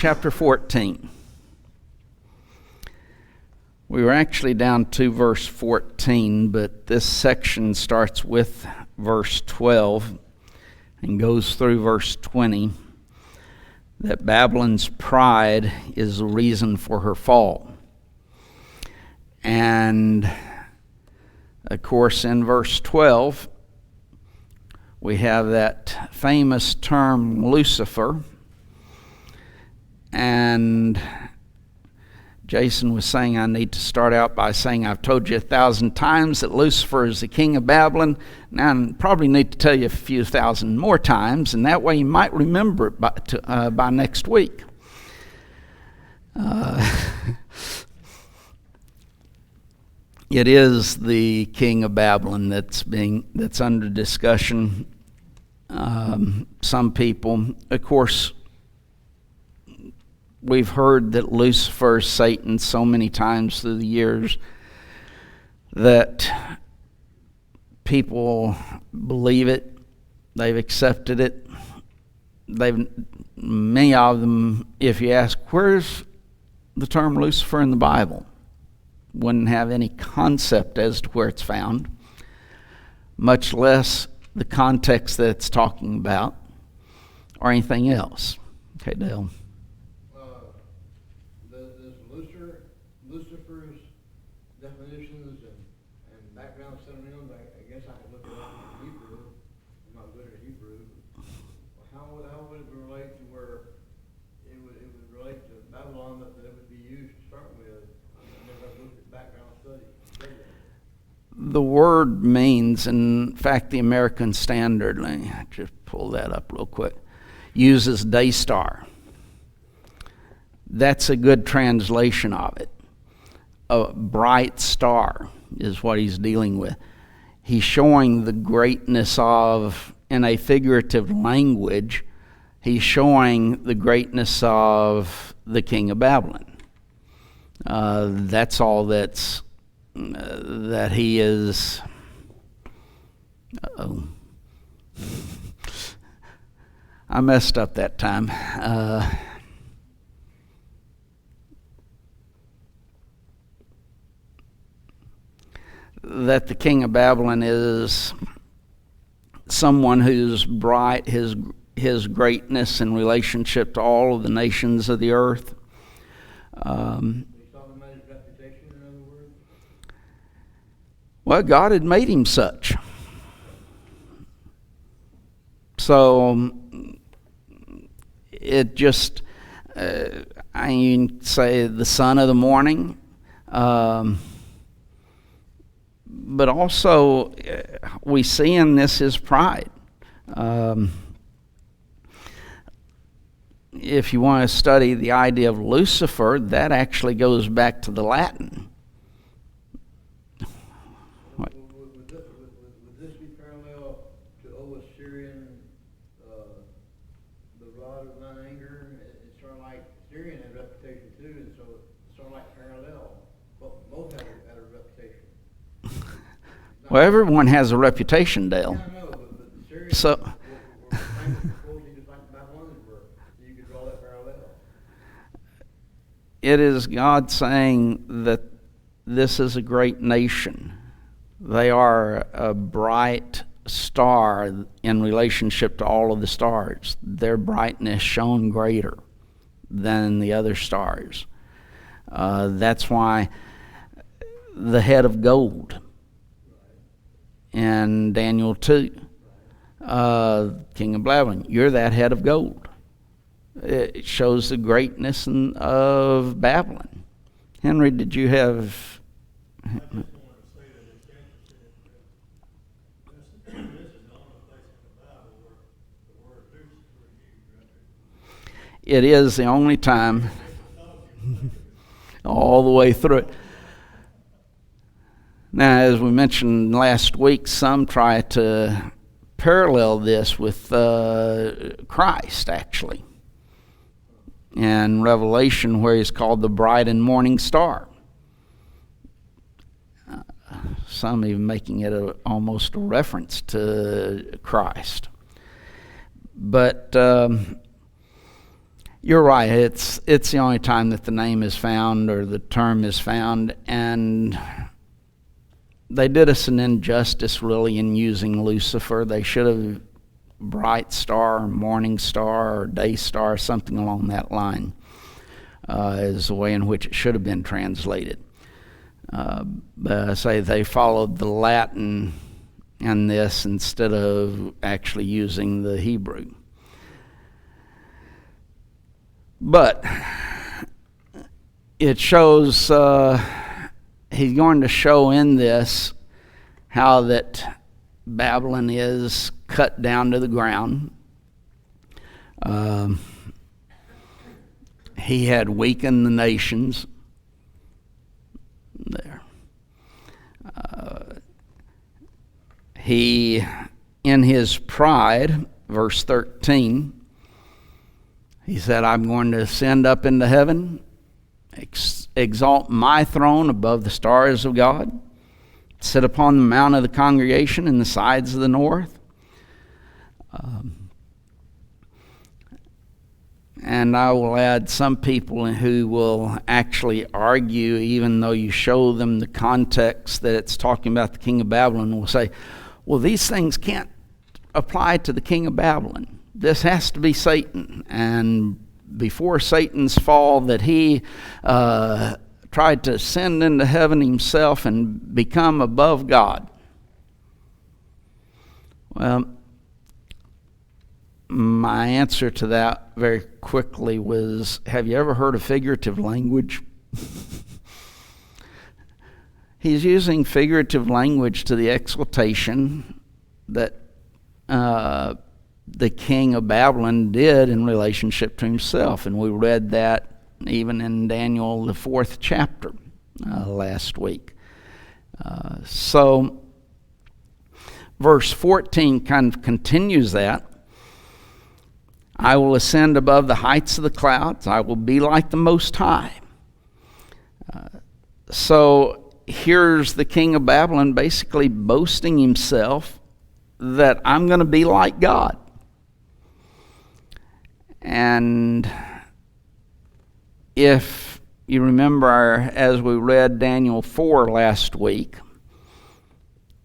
Chapter 14. We were actually down to verse 14, but this section starts with verse 12 and goes through verse 20, that Babylon's pride is the reason for her fall. And, of course, in verse 12, we have that famous term Lucifer. And Jason was saying I need to start out by saying I've told you 1,000 times that Lucifer is the king of Babylon. Now I probably need to tell you a few thousand more times, and that way you might remember it by next week. It is the king of Babylon that's under discussion. Some people, of course, we've heard that Lucifer is Satan so many times through the years that people believe it. They've accepted it. Many of them, if you ask, where's the term Lucifer in the Bible, wouldn't have any concept as to where it's found, much less the context that it's talking about or anything else. Okay, Dale. Lucifer's definitions and background synonyms, I guess I could look it up in Hebrew. I'm not good at Hebrew. How would it relate to where it would relate to Babylon, that it would be used to start with? I never looked at background study. The word means, in fact, the American Standard, let me just pull that up real quick, uses day star. That's a good translation of it. A bright star is what he's dealing with. He's showing the greatness of, in a figurative language, he's showing the greatness of the king of Babylon. That's all that he is. Uh-oh. I messed up that time. That the king of Babylon is someone who's bright, his greatness in relationship to all of the nations of the earth. He's talking about his reputation, in other words? Well, God had made him such. So it just, I can say the son of the morning. But also, we see in this his pride. If you want to study the idea of Lucifer, that actually goes back to the Latin. Would this be parallel to Assyrian, the rod of mine anger? It's sort of like Assyrian had a reputation too, and so it's sort of like parallel. Both had a reputation. Well, everyone has a reputation, Dale. Yeah, I know, but the Syrians So, were supposedly just like the Babylonians were. So you could draw that parallel. it is God saying that this is a great nation. They are a bright star in relationship to all of the stars. Their brightness shone greater than the other stars. That's why the head of gold in Daniel 2, king of Babylon, you're that head of gold. It shows the greatness of Babylon. Henry, did you have... I just wanted to say that it's interesting that this is the only place in the Bible where the word Lucifer is used, right? It is the only time all the way through it. Now, as we mentioned last week, some try to parallel this with Christ, actually, in Revelation, where he's called the bright and morning star. Some even making it almost a reference to Christ. But You're right. It's the only time that the name is found or the term is found, and they did us an injustice really in using Lucifer. They should have bright star, morning star, or day star, something along that line, is the way in which it should have been translated. But I say they followed the Latin in this instead of actually using the Hebrew. But it shows, he's going to show in this how that Babylon is cut down to the ground. He had weakened the nations. There. He, in his pride, verse 13, he said, I'm going to ascend up into heaven, exalt my throne above the stars of God, sit upon the mount of the congregation in the sides of the north. And I will add some people who will actually argue, even though you show them the context that it's talking about the king of Babylon, will say, well, these things can't apply to the king of Babylon. This has to be Satan. And before Satan's fall, that he tried to ascend into heaven himself and become above God. Well, my answer to that very quickly was, have you ever heard of figurative language? He's using figurative language to the exaltation that the king of Babylon did in relationship to himself. And we read that even in Daniel, the 4th chapter, last week. So verse 14 kind of continues that. I will ascend above the heights of the clouds. I will be like the Most High. So here's the king of Babylon basically boasting himself that I'm going to be like God. And if you remember, as we read Daniel 4 last week,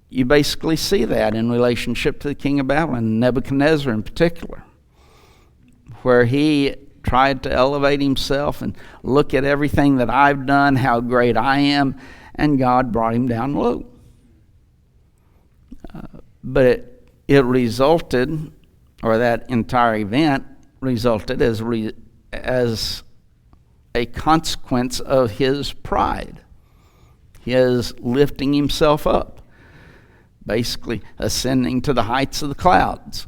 you basically see that in relationship to the king of Babylon, Nebuchadnezzar in particular, where he tried to elevate himself and look at everything that I've done, how great I am, and God brought him down low. But it resulted, or that entire event resulted as a consequence of his pride, his lifting himself up, basically ascending to the heights of the clouds.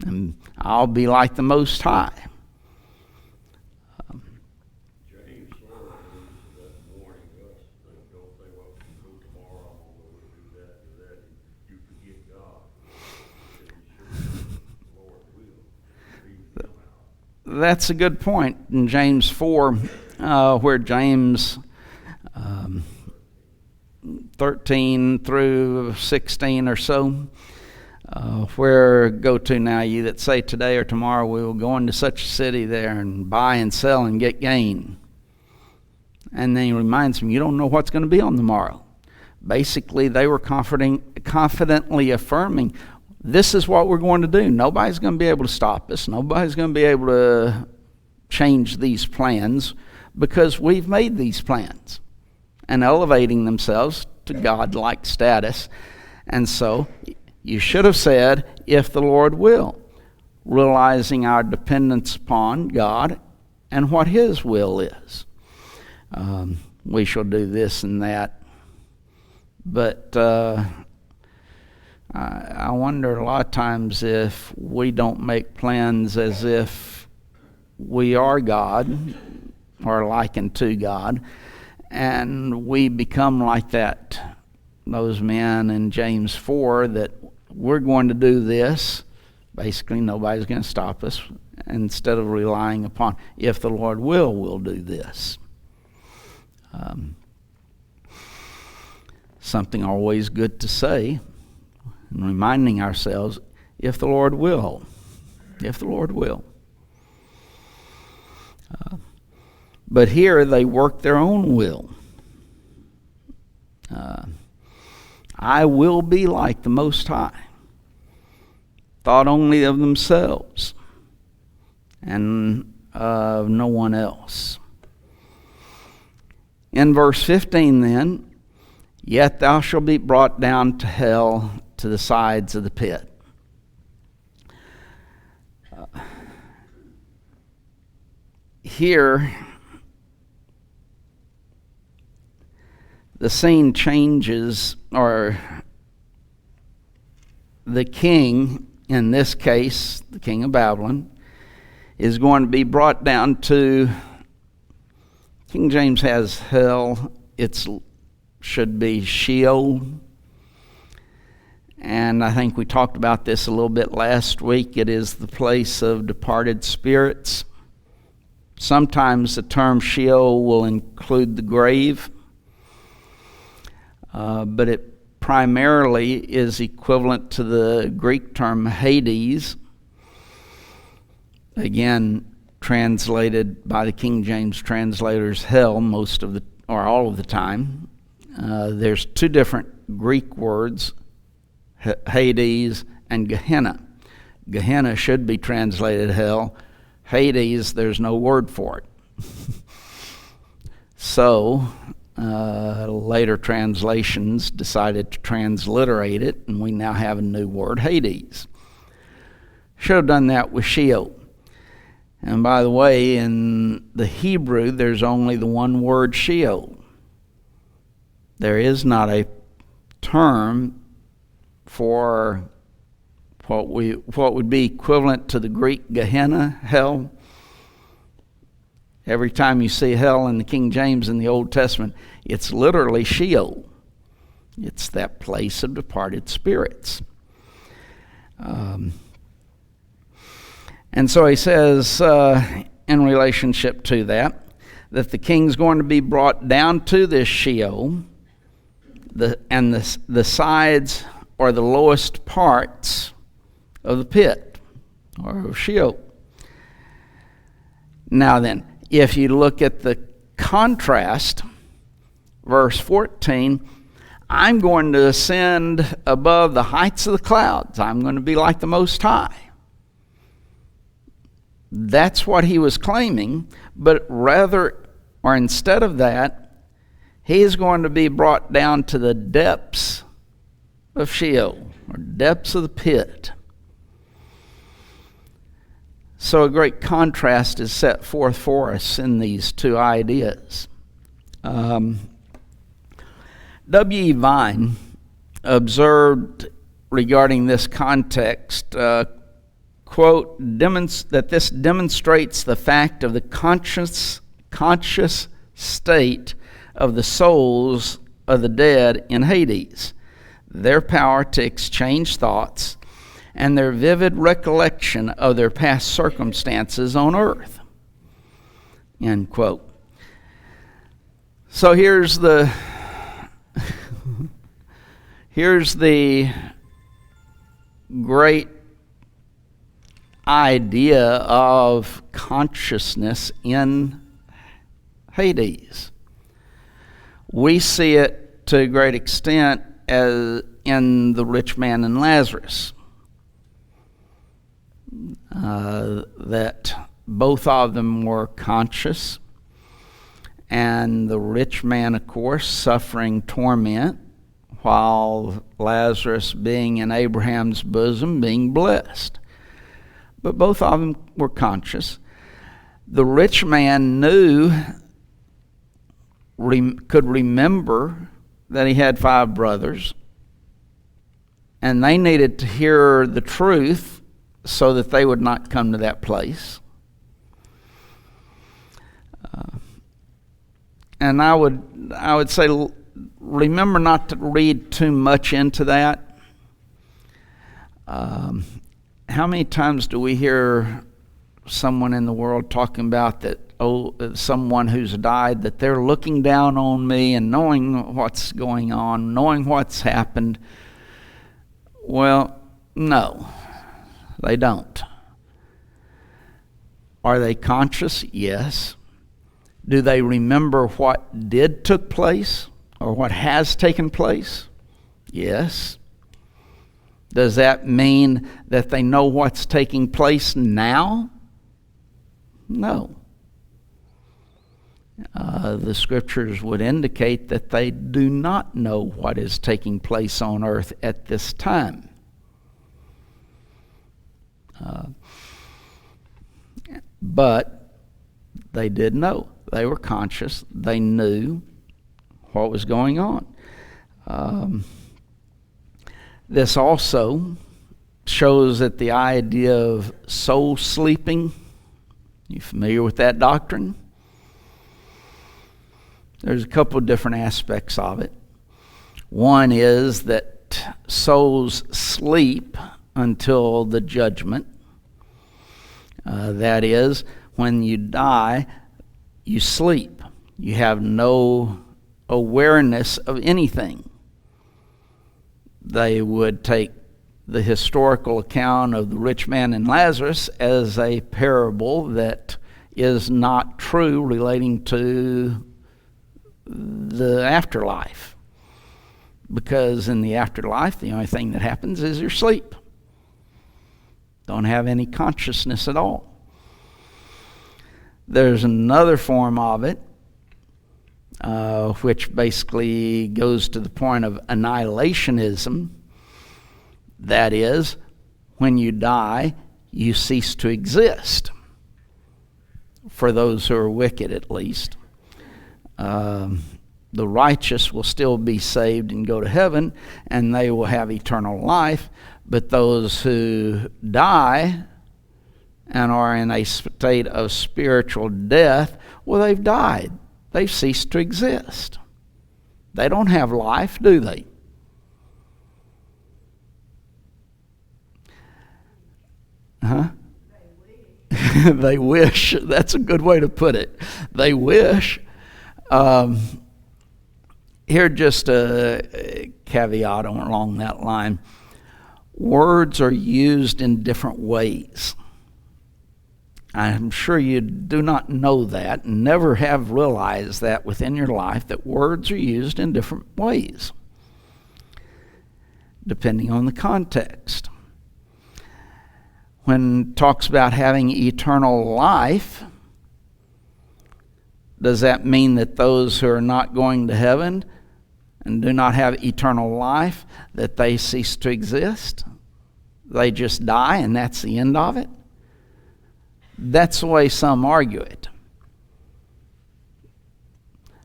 And I'll be like the Most High. James Lord that morning, don't say, well, go tomorrow, I'm going to do that, you forget God. The Lord will. That's a good point in James 4, where James 13 through 16 or so, where go to now, you that say today or tomorrow we will go into such a city there and buy and sell and get gain. And then he reminds them, you don't know what's going to be on the morrow. Basically, they were confidently affirming, this is what we're going to do. Nobody's going to be able to stop us. Nobody's going to be able to change these plans because we've made these plans. And elevating themselves to God-like status. And so you should have said, if the Lord will, realizing our dependence upon God and what His will is. We shall do this and that. But I wonder a lot of times if we don't make plans as if we are God or likened to God, and we become like that, those men in James 4, that we're going to do this. Basically, nobody's going to stop us, instead of relying upon, if the Lord will, we'll do this. Something always good to say, and reminding ourselves, if the Lord will. If the Lord will. But here they work their own will. I will be like the Most High. Thought only of themselves and of no one else. In verse 15 then, yet thou shalt be brought down to hell, to the sides of the pit. Here, the scene changes, or the king, in this case, the king of Babylon, is going to be brought down to, King James has hell, it should be Sheol. And I think we talked about this a little bit last week. It is the place of departed spirits. Sometimes the term Sheol will include the grave, but it primarily is equivalent to the Greek term Hades, again translated by the King James translators hell most of the, or all of the time. There's two different Greek words, Hades and Gehenna. Gehenna should be translated hell. Hades, there's no word for it. So later translations decided to transliterate it, and we now have a new word, Hades. Should have done that with Sheol. And by the way, in the Hebrew, there's only the one word Sheol. There is not a term for what would be equivalent to the Greek Gehenna, hell. Every time you see hell in the King James in the Old Testament, it's literally Sheol. It's that place of departed spirits. And so he says, in relationship to that the king's going to be brought down to this Sheol, and the sides or the lowest parts of the pit, or of Sheol. Now then, if you look at the contrast, verse 14, I'm going to ascend above the heights of the clouds. I'm going to be like the Most High. That's what he was claiming, but rather, or instead of that, he is going to be brought down to the depths of Sheol, or depths of the pit. So a great contrast is set forth for us in these two ideas. W.E. Vine observed regarding this context, quote, that this demonstrates the fact of the conscious state of the souls of the dead in Hades, their power to exchange thoughts, and their vivid recollection of their past circumstances on earth. End quote. So here's the great idea of consciousness in Hades. We see it to a great extent as in the rich man and Lazarus. That both of them were conscious, and the rich man, of course, suffering torment, while Lazarus, being in Abraham's bosom, being blessed. But both of them were conscious. The rich man could remember that he had 5 brothers, and they needed to hear the truth so that they would not come to that place. And I would say, remember not to read too much into that. How many times do we hear someone in the world talking about that, someone who's died, that they're looking down on me and knowing what's going on, knowing what's happened? Well, no. They don't. Are they conscious? Yes. Do they remember what did took place or what has taken place? Yes. Does that mean that they know what's taking place now? No. The scriptures would indicate that they do not know what is taking place on earth at this time. But they did know. They were conscious. They knew what was going on. This also shows that the idea of soul sleeping, you familiar with that doctrine? There's a couple of different aspects of it. One is that souls sleep until the judgment. That is, when you die, you sleep. You have no awareness of anything. They would take the historical account of the rich man and Lazarus as a parable that is not true relating to the afterlife. Because in the afterlife, the only thing that happens is you sleep. Don't have any consciousness at all. There's another form of it, which basically goes to the point of annihilationism. That is, when you die, you cease to exist. For those who are wicked, at least. The righteous will still be saved and go to heaven, and they will have eternal life. But those who die and are in a state of spiritual death, well, they've died. They've ceased to exist. They don't have life, do they? Huh? They wish. That's a good way to put it. They wish. Here, just a caveat along that line. Words are used in different ways. I'm sure you do not know that, and never have realized that within your life, that words are used in different ways, depending on the context. When it talks about having eternal life, does that mean that those who are not going to heaven and do not have eternal life, that they cease to exist? They just die and that's the end of it? That's the way some argue it.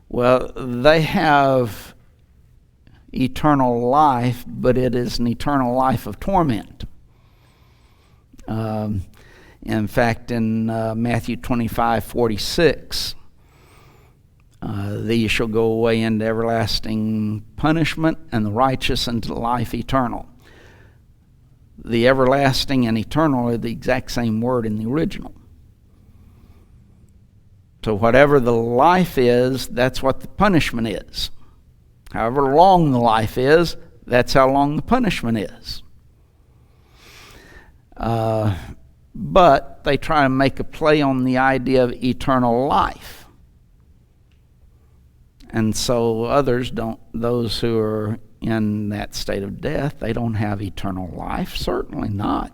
Well, they have eternal life, but it is an eternal life of torment. In fact, in Matthew 25:46, these shall go away into everlasting punishment, and the righteous into life eternal. The everlasting and eternal are the exact same word in the original. So whatever the life is, that's what the punishment is. However long the life is, that's how long the punishment is. But they try to make a play on the idea of eternal life. And so others don't, those who are in that state of death, they don't have eternal life. Certainly not.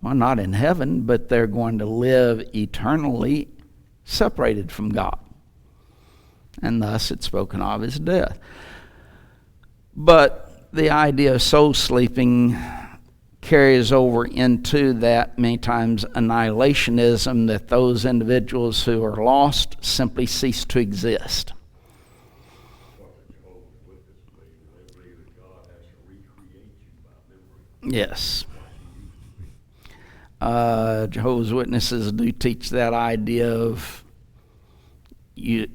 Well, not in heaven, but they're going to live eternally separated from God. And thus it's spoken of as death. But the idea of soul sleeping carries over into that many times annihilationism, that those individuals who are lost simply cease to exist. Yes. Jehovah's Witnesses do teach that idea of you.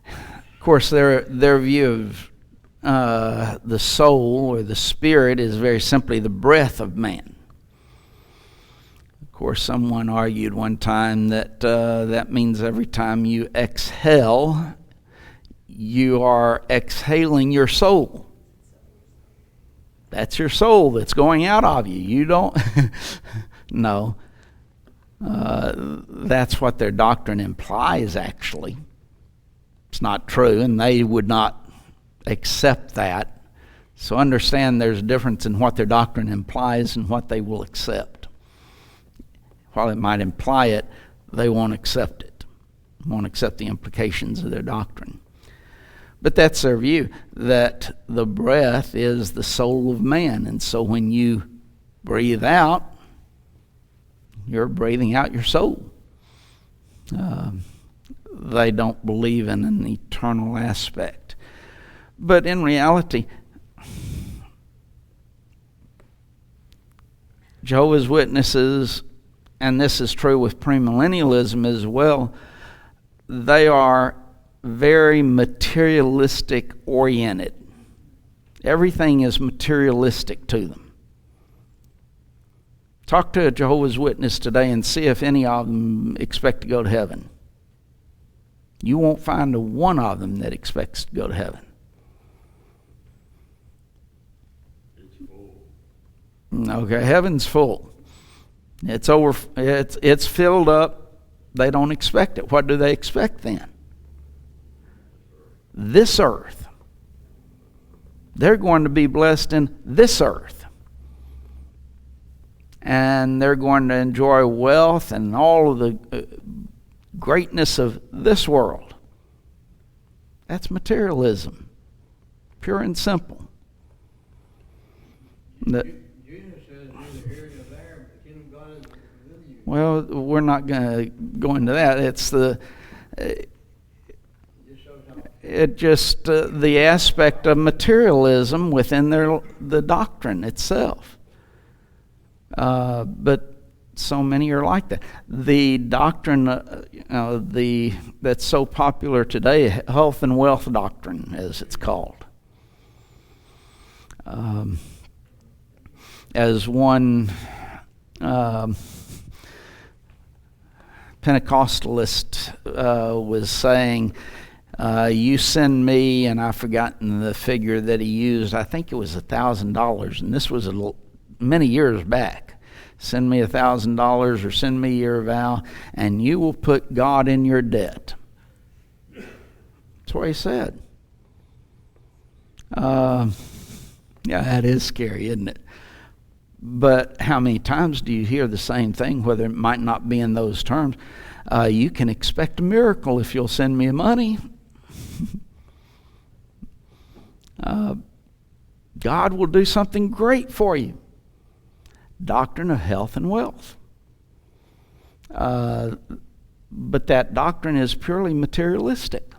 Of course, their view of the soul or the spirit is very simply the breath of man. Of course, someone argued one time that that means every time you exhale, you are exhaling your soul. That's your soul that's going out of you. You don't. No. That's what their doctrine implies, actually. It's not true, and they would not accept that. So understand there's a difference in what their doctrine implies and what they will accept. While it might imply it, they won't accept it. Won't accept the implications of their doctrine. But that's their view, that the breath is the soul of man. And so when you breathe out, you're breathing out your soul. They don't believe in an eternal aspect. But in reality, Jehovah's Witnesses, and this is true with premillennialism as well, they are very materialistic oriented. Everything is materialistic to them. Talk to a Jehovah's Witness today and see if any of them expect to go to heaven. You won't find a one of them that expects to go to heaven. It's full. Okay, heaven's full. It's over. It's filled up. They don't expect it. What do they expect then? This earth. They're going to be blessed in this earth. And they're going to enjoy wealth and all of the greatness of this world. That's materialism. Pure and simple. Jesus says neither here nor there, but the kingdom of God is within you. Well, we're not going to go into that. It's the... It just the aspect of materialism within the doctrine itself. But so many are like that. The doctrine, that's so popular today, health and wealth doctrine, as it's called. As one Pentecostalist was saying, you send me, and I've forgotten the figure that he used. I think it was $1,000, and this was many years back. Send me $1,000 or send me your vow, and you will put God in your debt. That's what he said. Yeah, that is scary, isn't it? But how many times do you hear the same thing, whether it might not be in those terms? You can expect a miracle if you'll send me money. God will do something great for you. Doctrine of health and wealth. But that doctrine is purely materialistic.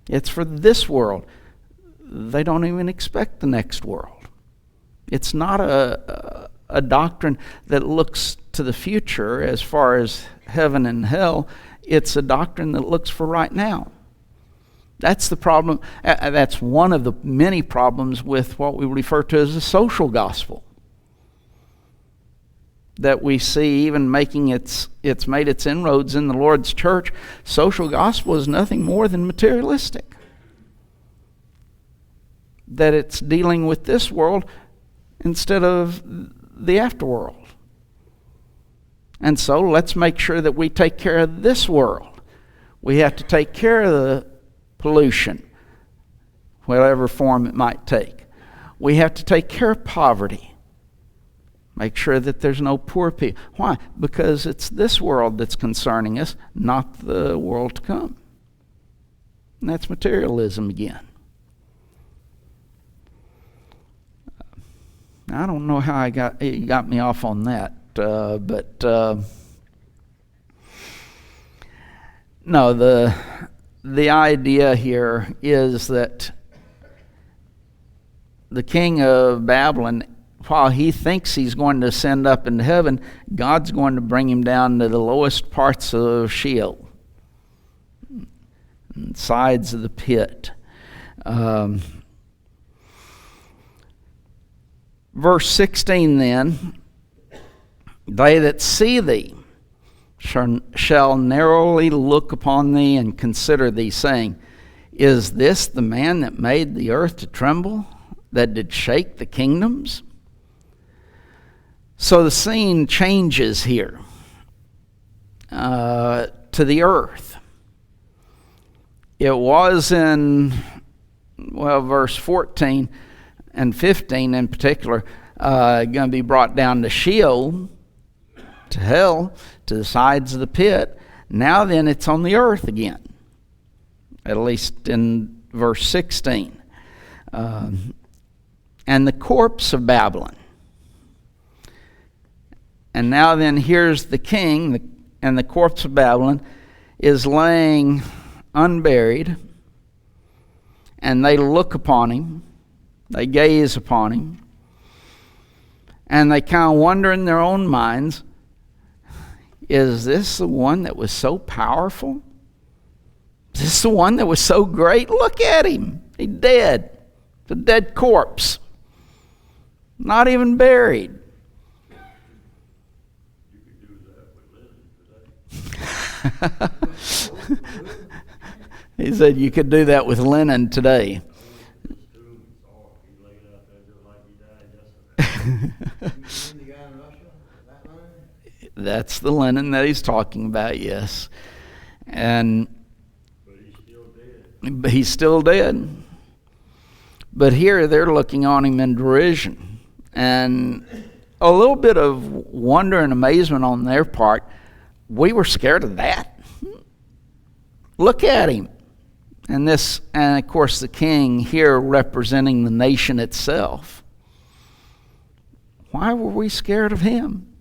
It's for this world. They don't even expect the next world. It's not a doctrine that looks to the future as far as heaven and hell. It's a doctrine that looks for right now. That's the problem. That's one of the many problems with what we refer to as the social gospel. That we see even making it's made its inroads in the Lord's church. Social gospel is nothing more than materialistic. That it's dealing with this world instead of the afterworld. And so let's make sure that we take care of this world. We have to take care of the pollution, whatever form it might take. We have to take care of poverty. Make sure that there's no poor people. Why? Because it's this world that's concerning us, not the world to come. And that's materialism again. I don't know how it got me off on that, but no, the idea here is that the king of Babylon, while he thinks he's going to ascend up into heaven, God's going to bring him down to the lowest parts of Sheol, sides of the pit. Verse 16 then, they that see thee shall narrowly look upon thee and consider thee, saying, is this the man that made the earth to tremble, that did shake the kingdoms? So the scene changes here. to the earth. It was in, verse 14 and 15 in particular, going to be brought down to Sheol, to hell, to the sides of the pit. Now then, it's on the earth again, at least in verse 16. And the corpse of Babylon. And now then, here's the king, and the corpse of Babylon is laying unburied, and they look upon him, they gaze upon him, and they kind of wonder in their own minds, is this the one that was so powerful? Is this the one that was so great? Look at him. He's dead. It's a dead corpse. Not even buried. You could do that with linen today. He said you could do that with linen today. His tomb is all, he laid out there just like he died yesterday. You mean the guy in Russia? That line? That's the linen that he's talking about, yes. And But he's still dead. he's still dead. But here they're looking on him in derision. And a little bit of wonder and amazement on their part. We were scared of that. Look at him. And of course the king here representing the nation itself. Why were we scared of him?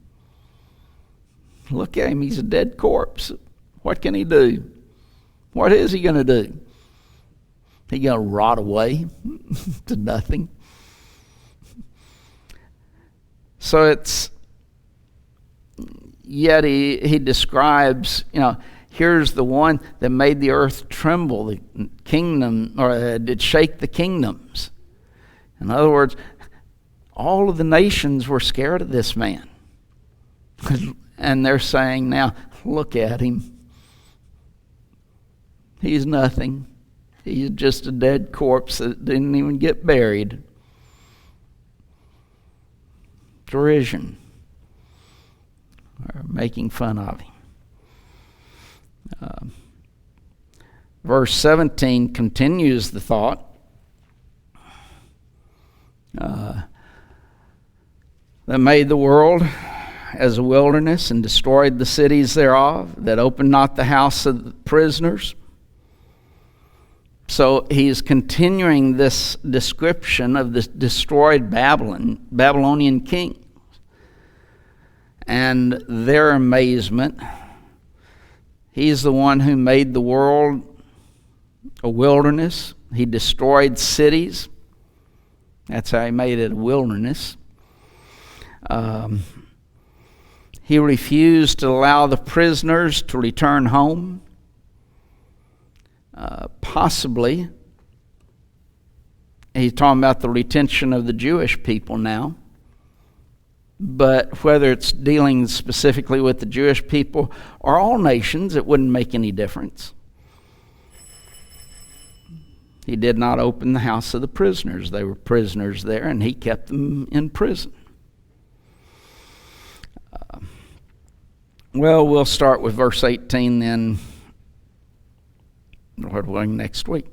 Look at him, he's a dead corpse. What can he do? What is he going to do? He going to rot away to nothing? So yet he describes, here's the one that made the earth tremble, the kingdom, or did shake the kingdoms. In other words, all of the nations were scared of this man. And they're saying now, look at him. He's nothing. He's just a dead corpse that didn't even get buried. Derision. Or making fun of him. Verse 17 continues the thought. That made the world as a wilderness and destroyed the cities thereof, that opened not the house of the prisoners. So he's continuing this description of this destroyed Babylonian kings. And their amazement. He's the one who made the world a wilderness. He destroyed cities. That's how he made it a wilderness. He refused to allow the prisoners to return home. Possibly, he's talking about the retention of the Jewish people now. But whether it's dealing specifically with the Jewish people or all nations, it wouldn't make any difference. He did not open the house of the prisoners. They were prisoners there, and he kept them in prison. We'll start with verse 18 then, Lord willing, next week.